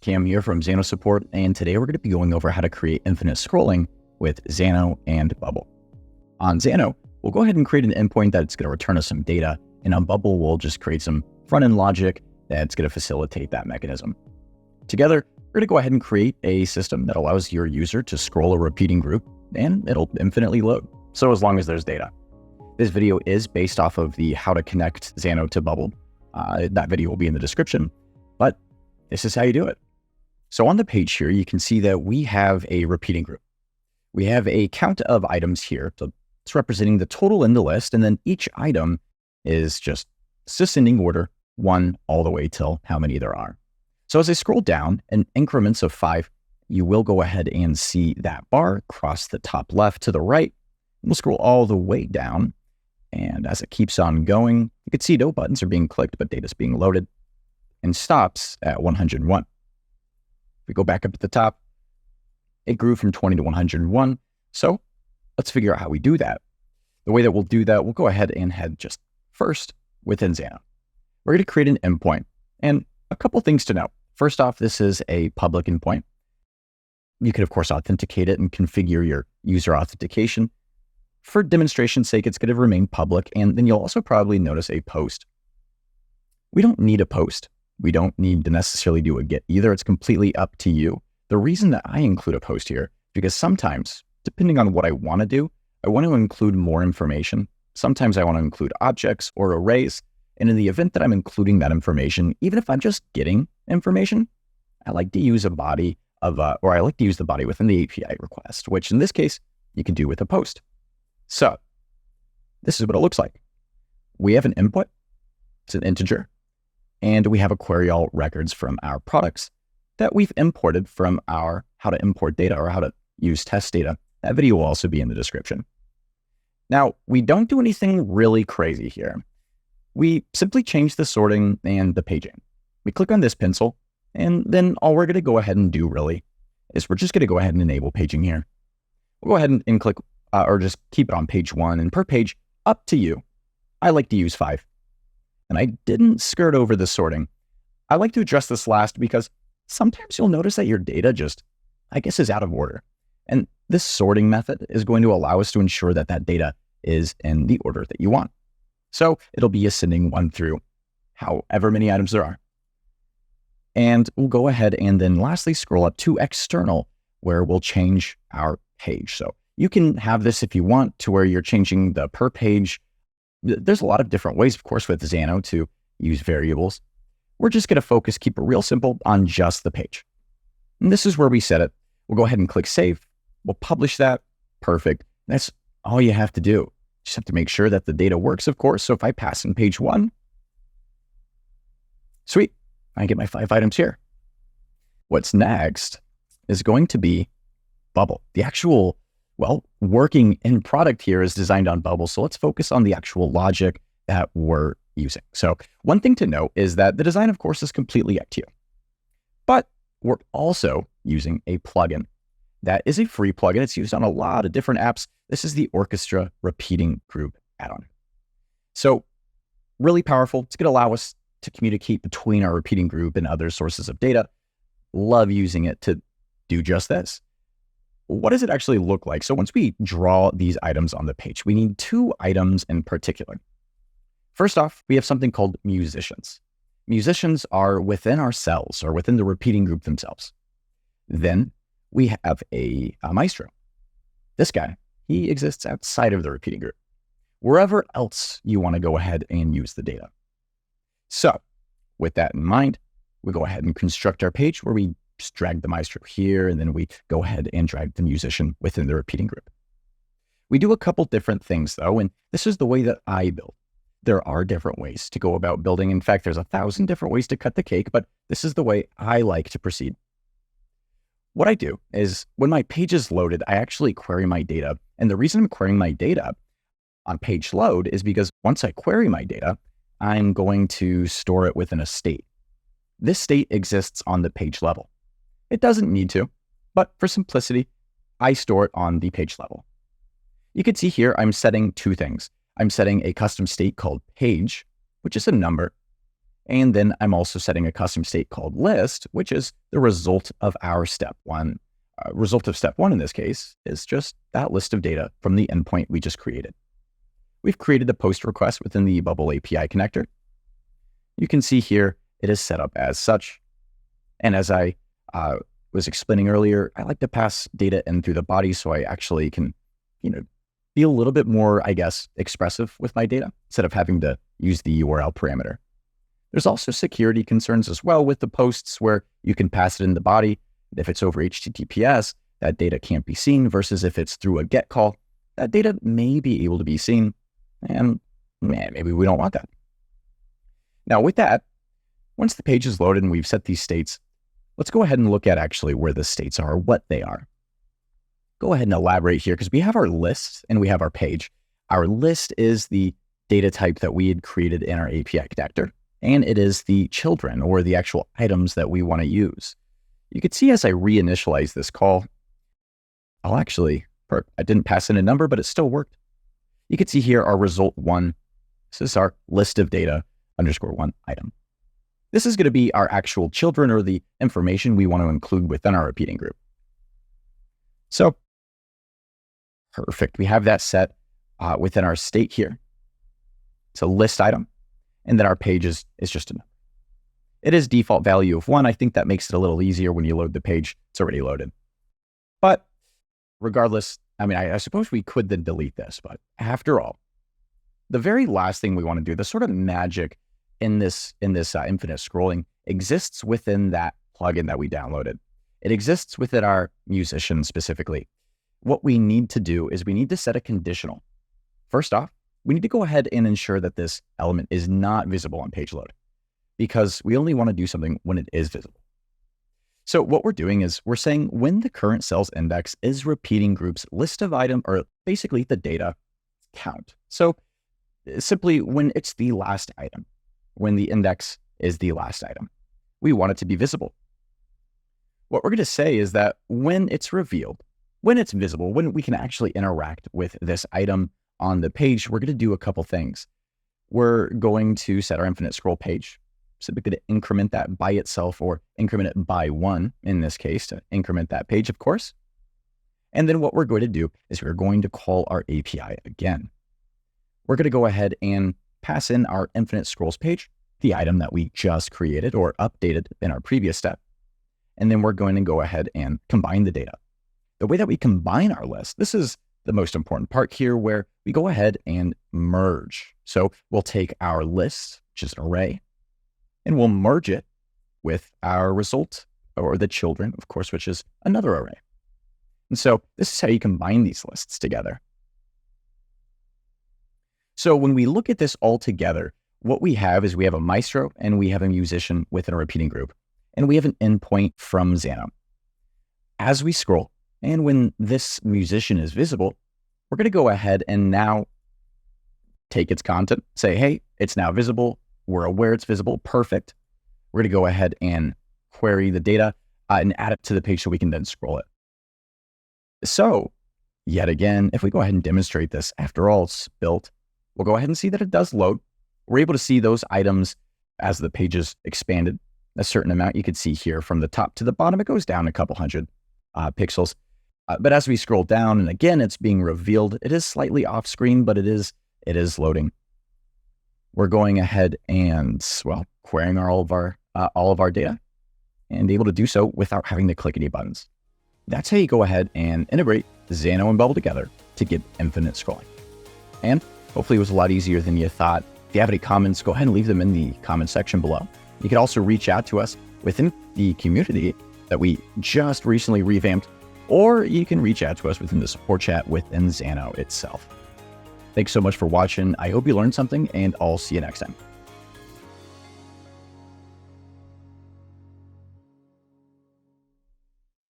Cam here from Xano Support, and today we're going to be going over how to create infinite scrolling with Xano and Bubble. On Xano, we'll go ahead and create an endpoint that's going to return us some data, and on Bubble, we'll just create some front-end logic that's going to facilitate that mechanism. Together, we're going to go ahead and create a system that allows your user to scroll a repeating group, and it'll infinitely load, so as long as there's data. This video is based off of the how to connect Xano to Bubble. That video will be in the description, but this is how you do it. So on the page here, you can see that we have a repeating group. We have a count of items here. So it's representing the total in the list. And then each item is just ascending order, 1 all the way till how many there are. So as I scroll down in increments of 5, you will go ahead and see that bar cross the top left to the right. We'll scroll all the way down. And as it keeps on going, you can see no buttons are being clicked, but data is being loaded and stops at 101. If we go back up at the top, it grew from 20 to 101. So let's figure out how we do that. The way that we'll do that, we'll go ahead and head just first within Xano. We're going to create an endpoint, and a couple things to note. First off, this is a public endpoint. You could, of course, authenticate it and configure your user authentication. For demonstration's sake, it's going to remain public, and then you'll also probably notice a post. We don't need a post. We don't need to necessarily do a get either. It's completely up to you. The reason that I include a post here, because sometimes, depending on what I want to do, I want to include more information. Sometimes I want to include objects or arrays. And in the event that I'm including that information, even if I'm just getting information, I like to use a body of, or I like to use the body within the API request, which in this case, you can do with a post. So this is what it looks like. We have an input. It's an integer. And we have a query all records from our products that we've imported from our how to import data or how to use test data. That video will also be in the description. Now, we don't do anything really crazy here. We simply change the sorting and the paging. We click on this pencil, and then all we're going to go ahead and do really is we're just going to go ahead and enable paging here. We'll go ahead and click or just keep it on page 1, and per page, up to you. I like to use 5. And I didn't skirt over the sorting. I like to address this last because sometimes you'll notice that your data just, is out of order. And this sorting method is going to allow us to ensure that that data is in the order that you want. So it'll be ascending 1 through however many items there are. And we'll go ahead and then lastly scroll up to external, where we'll change our page. So you can have this if you want to where you're changing the per page. There's a lot of different ways, of course, with Xano to use variables. We're just going to keep it real simple on just the page. And this is where we set it. We'll go ahead and click save. We'll publish that. Perfect. That's all you have to do. Just have to make sure that the data works, of course. So if I pass in page 1, sweet, I get my 5 items here. What's next is going to be Bubble. The actual working in product here is designed on Bubble. So let's focus on the actual logic that we're using. So one thing to note is that the design, of course, is completely up to you. But we're also using a plugin. That is a free plugin. It's used on a lot of different apps. This is the Orchestra Repeating Group add-on. So really powerful. It's going to allow us to communicate between our repeating group and other sources of data. Love using it to do just this. What does it actually look like? So once we draw these items on the page, we need 2 items in particular. First off, we have something called musicians. Musicians are within our cells or within the repeating group themselves. Then we have a maestro. This guy, he exists outside of the repeating group, wherever else you want to go ahead and use the data. So with that in mind, we go ahead and construct our page where we just drag the maestro here, and then we go ahead and drag the musician within the repeating group. We do a couple different things though, and this is the way that I build. There are different ways to go about building. In fact, there's 1,000 different ways to cut the cake, but this is the way I like to proceed. What I do is when my page is loaded, I actually query my data. And the reason I'm querying my data on page load is because once I query my data, I'm going to store it within a state. This state exists on the page level. It doesn't need to, but for simplicity, I store it on the page level. You can see here, I'm setting 2 things. I'm setting a custom state called page, which is a number, And then I'm also setting a custom state called list, which is the result of our step one. Result of step one in this case is just that list of data from the endpoint we just created. We've created a post request within the Bubble API connector. You can see here, it is set up as such. And as I was explaining earlier, I like to pass data in through the body so I actually can, be a little bit more, expressive with my data instead of having to use the URL parameter. There's also security concerns as well with the posts where you can pass it in the body. If it's over HTTPS, that data can't be seen versus if it's through a GET call, that data may be able to be seen. And maybe we don't want that. Now with that, once the page is loaded and we've set these states, let's go ahead and look at actually where the states are, what they are. Go ahead and elaborate here because we have our list and we have our page. Our list is the data type that we had created in our API connector, and it is the children or the actual items that we want to use. You can see as I reinitialize this call, I didn't pass in a number, but it still worked. You can see here our result one. This is our list of data _1 item. This is going to be our actual children or the information we want to include within our repeating group. So perfect. We have that set within our state here. It's a list item. And then our page is just a number. It is default value of 1. I think that makes it a little easier when you load the page. It's already loaded. But regardless, I suppose we could then delete this. But after all, the very last thing we want to do, the sort of magic in this infinite scrolling exists within that plugin that we downloaded. It exists within our musician specifically. What we need to do is we need to set a conditional. First off, we need to go ahead and ensure that this element is not visible on page load because we only want to do something when it is visible. So what we're doing is we're saying when the current cells index is repeating group's list of item, or basically the data count. So simply when it's the last item, when the index is the last item, we want it to be visible. What we're going to say is that when it's revealed, when it's visible, when we can actually interact with this item on the page, we're going to do a couple things. We're going to set our infinite scroll page. So we're going to increment that by itself or increment it by 1 in this case to increment that page, of course. And then what we're going to do is we're going to call our API again. We're going to go ahead and pass in our infinite scrolls page, the item that we just created or updated in our previous step. And then we're going to go ahead and combine the data. The way that we combine our list, this is the most important part here where we go ahead and merge. So we'll take our list, which is an array, and we'll merge it with our result or the children, of course, which is another array. And so this is how you combine these lists together. So when we look at this all together, what we have is we have a maestro and we have a musician within a repeating group, and we have an endpoint from Xano. As we scroll, and when this musician is visible, we're going to go ahead and now take its content, say, hey, it's now visible. We're aware it's visible. Perfect. We're going to go ahead and query the data and add it to the page so we can then scroll it. So yet again, if we go ahead and demonstrate this, after all it's built, we'll go ahead and see that it does load. We're able to see those items as the page is expanded a certain amount. You can see here from the top to the bottom, it goes down a couple hundred pixels. But as we scroll down, and again, it's being revealed, it is slightly off screen, but it is loading. We're going ahead and, querying all of our data and able to do so without having to click any buttons. That's how you go ahead and integrate Xano and Bubble together to get infinite scrolling. And hopefully it was a lot easier than you thought. If you have any comments, go ahead and leave them in the comment section below. You can also reach out to us within the community that we just recently revamped, or you can reach out to us within the support chat within Xano itself. Thanks so much for watching. I hope you learned something, and I'll see you next time.